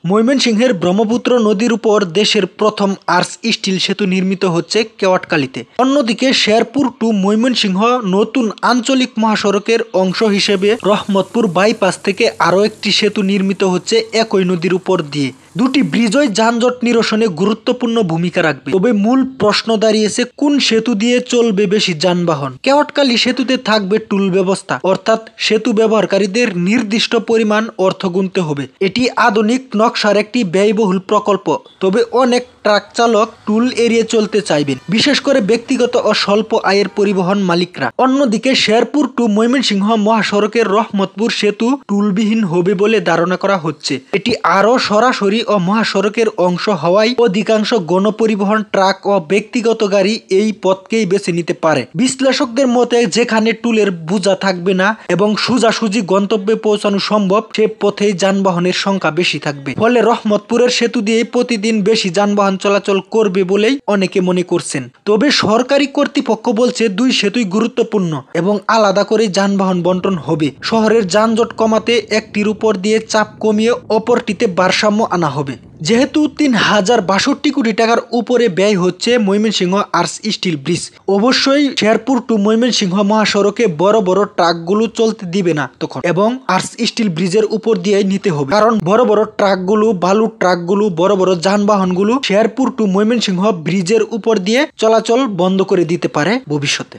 ময়মনসিংহের ব্রহ্মপুত্র নদীর উপর দেশের প্রথম আর্চ স্টিল সেতু নির্মিত হচ্ছে কেওয়াটকালীতে। অন্যদিকে শেরপুর টু ময়মনসিংহ নতুন আঞ্চলিক মহাসড়কের অংশ হিসেবে রহমতপুর বাইপাস থেকে আরও একটি সেতু নির্মিত হচ্ছে একই নদীর উপর দিয়ে। দুটি ব্রিজই যানজট নিরসনে গুরুত্বপূর্ণ ভূমিকা রাখবে। তবে মূল প্রশ্ন দাঁড়িয়েছে কোন সেতু দিয়ে চলবে বেশি যানবাহন। কেওয়াটকালী সেতুতে থাকবে টুল ব্যবস্থা, অর্থাৎ সেতু ব্যবহারকারীদের নির্দিষ্ট পরিমাণ অর্থ গুনতে হবে। এটি আধুনিক নকশার একটি ব্যয়বহুল প্রকল্প, তবে অনেক ট্রাক চালক টুল এড়িয়ে চলতে চাইবেন, বিশেষ করে ব্যক্তিগত ও স্বল্প আয়ের পরিবহন মালিকরা। অন্যদিকে শেরপুর টু ময়মনসিংহ মহাসড়কের রহমতপুর সেতু টুলবিহীন হবে বলে ধারণা করা হচ্ছে। এটি আরও সরাসরি ও মহাসড়কের অংশ হওয়ায় অধিকাংশ গণপরিবহন, ট্রাক ও ব্যক্তিগত গাড়ি এই পথকেই বেছে নিতে পারে। বিশ্লেষকদের মতে যেখানে টুলের বোঝা থাকবে না এবং সোজাসুজি গন্তব্যে পৌঁছানো সম্ভব, সে পথেই যানবাহনের সংখ্যা বেশি থাকবে। ফলে রহমতপুরের সেতু দিয়ে প্রতিদিন বেশি যানবাহন চলাচল করবে বলেই অনেকে মনে করছেন। তবে সরকারি কর্তৃপক্ষ বলছে দুই সেতুই গুরুত্বপূর্ণ এবং আলাদা করে যানবাহন বন্টন হবে। শহরের যানজট কমাতে একটির উপর দিয়ে চাপ কমিয়ে অপরটিতে ভারসাম্য আনা হবে। যেহেতু ৩,০৬২ কোটি টাকার উপরে ব্যয় হচ্ছে ময়মনসিংহ আর্চ স্টিল ব্রিজ, অবশ্যই শেরপুর টু ময়মনসিংহ মহাসড়কে বড় বড় ট্রাকগুলো চলতে দিবে না তখন, এবং আর্চ স্টিল ব্রিজের উপর দিয়ে নিতে হবে। কারণ বড় বড় ট্রাকগুলো, বালুর ট্রাকগুলো, বড় বড় যানবাহনগুলো শেরপুর টু ময়মনসিংহ ব্রিজের উপর দিয়ে চলাচল বন্ধ করে দিতে পারে ভবিষ্যতে।